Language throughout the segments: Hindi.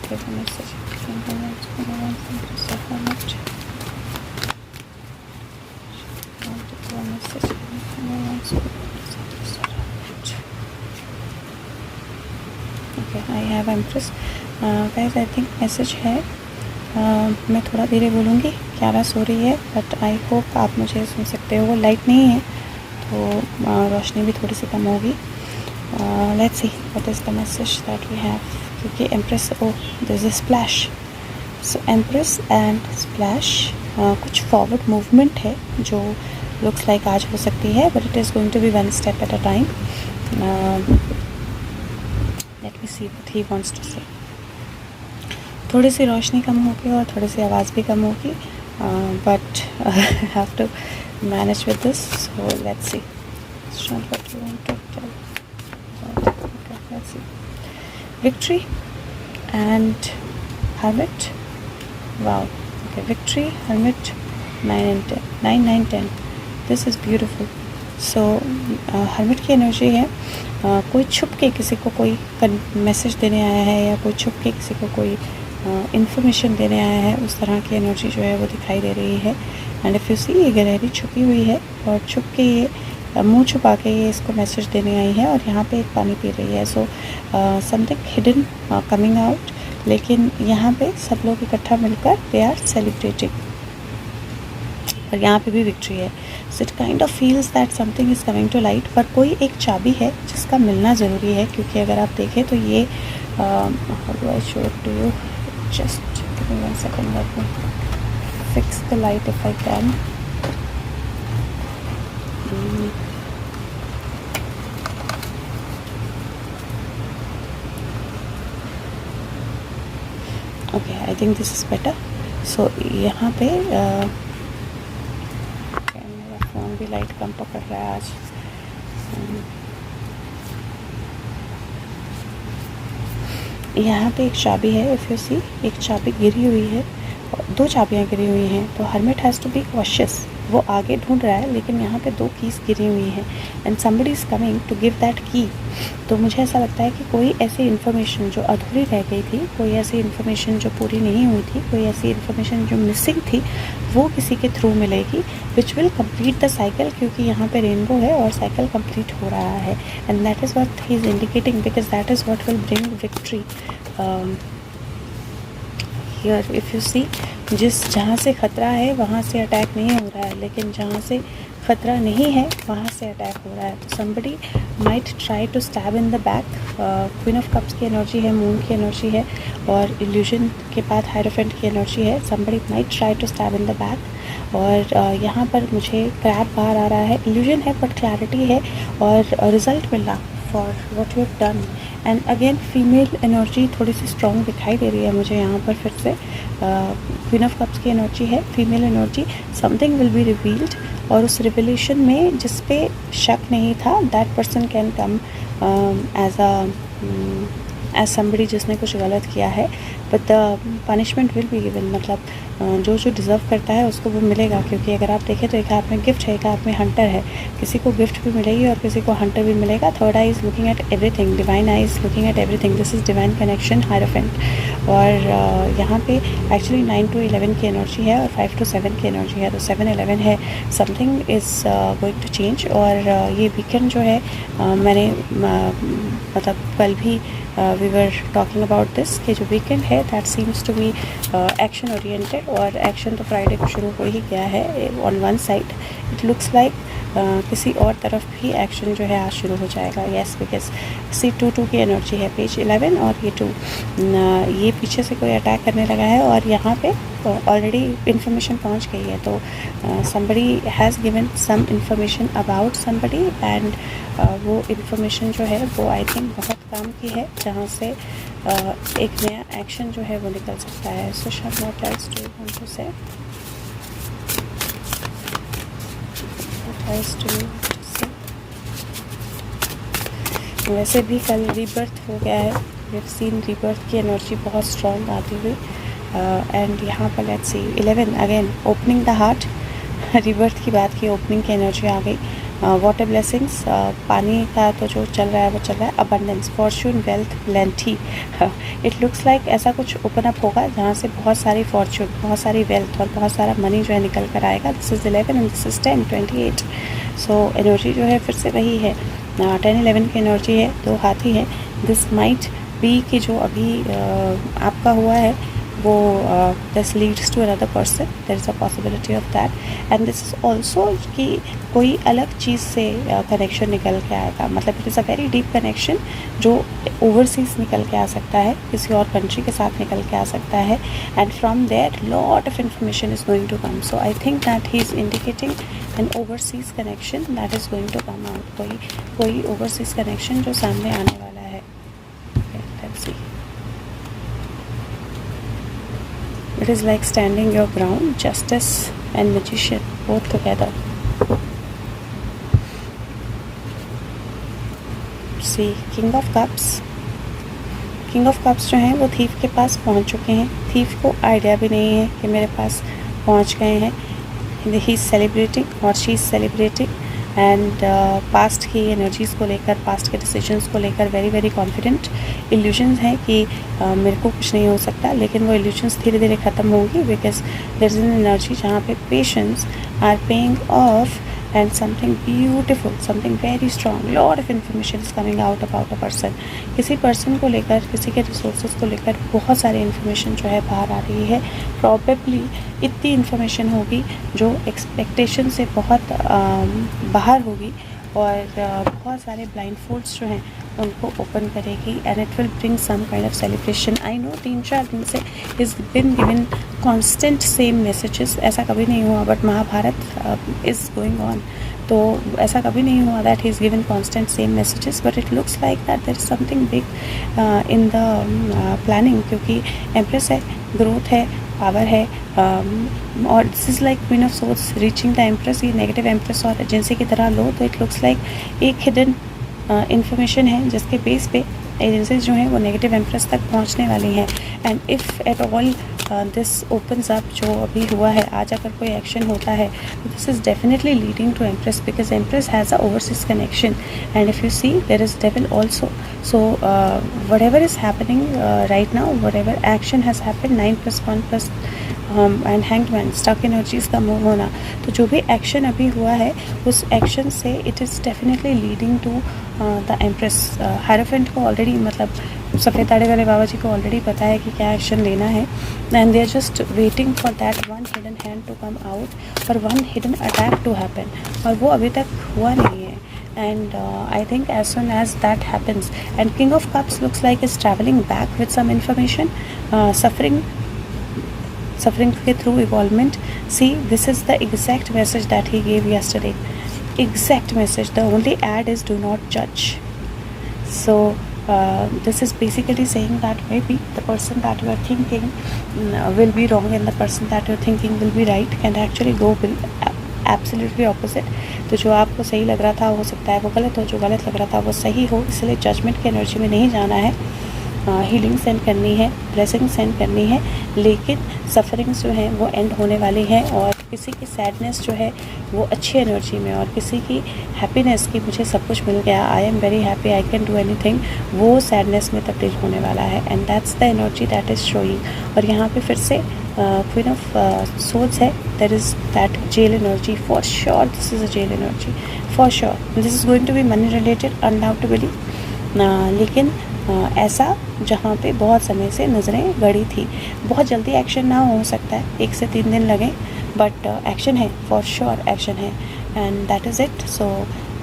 give a message. Okay, I have Empress. Guys, I think message है. मैं थोड़ा धीरे बोलूँगी, 11 हो रही है, बट आई होप आप मुझे सुन सकते हो. लाइट नहीं है तो रोशनी भी थोड़ी सी कम होगी. Let's see what is the message that we have. क्योंकि empress, oh this is splash. So empress and splash, कुछ फॉरवर्ड मूवमेंट है जो लुक्स लाइक आज हो सकती है, but it is going to be one step at a time. Let me see what he wants to say. थोड़ी सी रोशनी कम होगी और थोड़ी सी आवाज़ भी कम होगी, but have to manage with this. So let's see. Victory and Hermit. Wow. Okay, Victory, Hermit, 9 and 10. 9, 9, 10. This is beautiful. So Hermit की एनर्जी है. कोई छुप के किसी को कोई मैसेज देने आया है, या कोई छुप के किसी को कोई इन्फॉर्मेशन देने आया है. उस तरह की एनर्जी जो है वो दिखाई दे रही है. एंड इफ़ यू सी, ये गहरी छुपी हुई है और छुप के ये मुंह छुपा के ये इसको मैसेज देने आई है, और यहाँ पे एक पानी पी रही है. So something hidden coming out. लेकिन यहाँ पे सब लोग इकट्ठा मिलकर दे आर सेलिब्रेटिंग, और यहाँ पे भी विक्ट्री है. So it kind of feels that something is coming to light. पर कोई एक चाबी है जिसका मिलना ज़रूरी है, क्योंकि अगर आप देखें तो ये how do I show it to you. Just give me 1 second, let me fix the light if I can. Okay, I think this is better. So यहाँ पे मेरा फ़ोन भी लाइट कम पकड़ रहा है आज. यहाँ पे एक चाबी है. इफ़ यू सी, एक चाबी गिरी हुई है, 2 चाबियाँ गिरी हुई हैं. तो hermit has to be cautious. वो आगे ढूंढ रहा है, लेकिन यहाँ पे 2 कीज़ गिरी हुई हैं, and somebody is coming to give that key. तो मुझे ऐसा लगता है कि कोई ऐसी इन्फॉर्मेशन जो अधूरी रह गई थी, कोई ऐसी इन्फॉर्मेशन जो पूरी नहीं हुई थी, कोई ऐसी इन्फॉर्मेशन जो मिसिंग थी, वो किसी के थ्रू मिलेगी, which will complete the cycle. क्योंकि यहाँ पे रेनबो है और साइकिल कम्प्लीट हो रहा है, and that is what he is indicating, because that is what will bring victory. Here if you see, जहाँ से ख़तरा है वहाँ से अटैक नहीं हो रहा है, लेकिन जहाँ से ख़तरा नहीं है वहाँ से अटैक हो रहा है. तो somebody might try to stab in the back. Queen of cups की एनर्जी है, मून की एनर्जी है, और इल्यूजन के बाद हायरोफेंट की एनर्जी है. somebody might try to stab in the back. और यहाँ पर मुझे क्रैब बाहर आ रहा है. इल्यूजन है बट क्लैरिटी है, और रिज़ल्ट मिलना for what you have done. And again female energy थोड़ी सी स्ट्रॉन्ग दिखाई दे रही है मुझे यहाँ पर फिर से. क्वीन ऑफ कप्स की एनर्जी है, female energy. Something will be revealed, और उस रिविलेशन में जिस पे शक नहीं था, that person can come as somebody जिसने कुछ गलत किया है, but the punishment will be given. मतलब जो डिज़र्व करता है उसको वो मिलेगा. क्योंकि अगर आप देखें तो एक हाथ में गिफ्ट है, एक हाथ में हंटर है. किसी को गिफ्ट भी मिलेगी और किसी को हंटर भी मिलेगा. Third I is looking at everything, divine I is looking at everything. This is divine connection, hierophant. और यहाँ पे एक्चुअली 9 to 11 की एनर्जी है, और 5 to 7 की एनर्जी है. तो 7-11 है. Something is going to change. और ये वीकेंड जो है, मैंने मतलब कल भी we were talking about this, कि जो वीकेंड है that seems to be action oriented. और एक्शन तो फ्राइडे को शुरू हो ही गया है. On one side it looks like किसी और तरफ भी एक्शन जो है आज शुरू हो जाएगा. येस, बिकॉज C22 की एनर्जी है, पेज 11 और ये 2. ये पीछे से कोई अटैक करने लगा है, और यहाँ पे ऑलरेडी इन्फॉर्मेशन पहुँच गई है. तो somebody has given some information about somebody, and वो इन्फॉर्मेशन जो है वो आई थिंक बहुत काम की है, जहाँ से एक नया एक्शन जो है वो निकल सकता है. सो शायद what else do you want to say? वैसे भी कल रीबर्थ हो गया है. वी हैव सीन रीबर्थ की एनर्जी बहुत स्ट्रॉन्ग आती हुई. एंड यहाँ पर let's see 11 again opening the heart. Rebirth की बात की, ओपनिंग की एनर्जी आ गई. वाटर ब्लेसिंग्स, पानी का तो जो चल रहा है वो चल रहा है. Abundance, Fortune, wealth, plenty. It looks like ऐसा कुछ ओपन अप होगा जहाँ से बहुत सारी फॉर्चून, बहुत सारी वेल्थ और बहुत सारा मनी जो है निकल कर आएगा. This is 11 and this is 10, 28. So energy जो है फिर से वही है. 10-11 की एनर्जी है, 2 हाथी है. दिस माइट बी कि जो अभी आपका हुआ है वो this leads to another person. There is a possibility of that. And this is also कि कोई अलग चीज़ से कनेक्शन निकल के आएगा. मतलब it is a very deep connection जो ओवरसीज निकल के आ सकता है, किसी और कंट्री के साथ निकल के आ सकता है. And from there lot of information is going to come. So I think that he is indicating an overseas connection that is going to come out. कोई ओवरसीज कनेक्शन जो सामने आने वाला है. Let's see. It is like standing your ground, justice and magician both together. See, King of Cups. King of Cups जो हैं वो थीफ के पास पहुंच चुके हैं. थीफ को आइडिया भी नहीं है कि मेरे पास पहुंच गए हैं. He is celebrating or she is celebrating and past की एनर्जीज़ को लेकर, पास्ट के डिसीजंस को लेकर वेरी वेरी कॉन्फिडेंट. इल्यूजन्स हैं कि मेरे को कुछ नहीं हो सकता, लेकिन वो इल्यूजन्स धीरे धीरे ख़त्म होंगी because there is an energy जहाँ पे patience are paying off and something beautiful, something very strong. Lot of information is coming out about a person. किसी पर्सन को लेकर, किसी के रिसोर्सेज को लेकर बहुत सारी इन्फॉर्मेशन जो है बाहर आ रही है. प्रॉबेबली इतनी इन्फॉर्मेशन होगी जो एक्सपेक्टेशन से बहुत बाहर होगी और बहुत सारे ब्लाइंड फोल्ड्स जो हैं उनको ओपन करेगी. And it will bring some kind of celebration. I know 3-4 दिन से is been given constant same messages. ऐसा कभी नहीं हुआ, but Mahabharat is going on. तो ऐसा कभी नहीं हुआ that he is given constant same messages, but it looks like that there is something big in the planning. क्योंकि एम्प्रेस है, ग्रोथ है, पावर है. और this is like queen of swords reaching the empress. ये नेगेटिव एम्प्रेस और एजेंसी की तरह लो तो इट लुक्स लाइक एक हिडन इन्फॉर्मेशन है जिसके बेस पे एजेंसीज जो हैं वो नेगेटिव एम्प्रेस तक पहुंचने वाली हैं. And if at all this opens up, जो अभी हुआ है, आज अगर कोई एक्शन होता है तो this is definitely leading to empress because empress has a overseas connection. And if you see there is devil also. So whatever is happening right now, whatever action has happen, 9+1+ and hangman, stuck energies का मूव होना. तो जो भी एक्शन अभी हुआ है उस एक्शन से it is definitely leading to the empress. Hierophant को ऑलरेडी, मतलब सफ़ेद दाढ़ी वाले बाबा जी को ऑलरेडी पता है कि क्या एक्शन लेना है. And they are just waiting for that one hidden hand to come out और one hidden attack to happen. और वो अभी तक हुआ नहीं है. And I think as soon as that happens, and King of Cups looks like is traveling back with some information, suffering through evolvement. See, this is the exact message that he gave yesterday. Exact message. The only add is do not judge. So this is basically saying that maybe the person that you are thinking will be wrong and the person that you are thinking will be right, can actually go absolutely opposite. तो जो आपको सही लग रहा था हो सकता है वो गलत हो, जो गलत लग रहा था वो सही हो. इसलिए जजमेंट की एनर्जी में नहीं जाना है. हीलिंग सेंड करनी है, ब्लेसिंग सेंड करनी है, लेकिन सफरिंग्स जो हैं वो एंड होने वाली हैं. और किसी की सैडनेस जो है वो अच्छी एनर्जी में, और किसी की हैप्पीनेस की मुझे सब कुछ मिल गया, I am very happy, I can do anything, वो सैडनेस में तब्दील होने वाला है. And that's the energy that is showing. और यहाँ पे फिर से क्वीन ऑफ सोर्ड्स है. There is that jail energy. For sure this is a jail energy, for sure. This is going to be money related undoubtedly. लेकिन ऐसा जहाँ पे बहुत समय से नज़रें गड़ी थी. बहुत जल्दी एक्शन ना हो सकता है, 1 से 3 दिन लगें, बट एक्शन है, फॉर श्योर एक्शन है. And that is it. So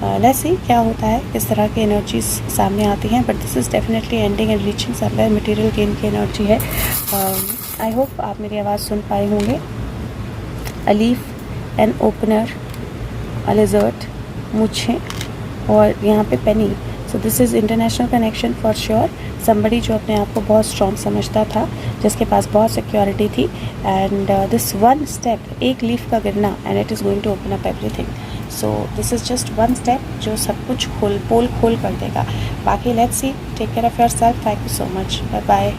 let's सी क्या होता है, किस तरह की एनर्जीज सामने आती हैं. But this is definitely ending and reaching somewhere. Material gain की एनर्जी है. आई होप आप मेरी आवाज़ सुन पाए होंगे. A leaf, an opener, a lizard, मुझे, और यहाँ पे penny. So this is international connection for sure. Somebody जो अपने आप को बहुत स्ट्रॉन्ग समझता था, जिसके पास बहुत सिक्योरिटी थी. एंड दिस वन स्टेप, एक लीफ का गिरना, and it is going to open up everything. So this is just one step जो सब कुछ पोल खोल कर देगा. बाकी let's see. Take care of yourself. Thank you so much. Bye bye.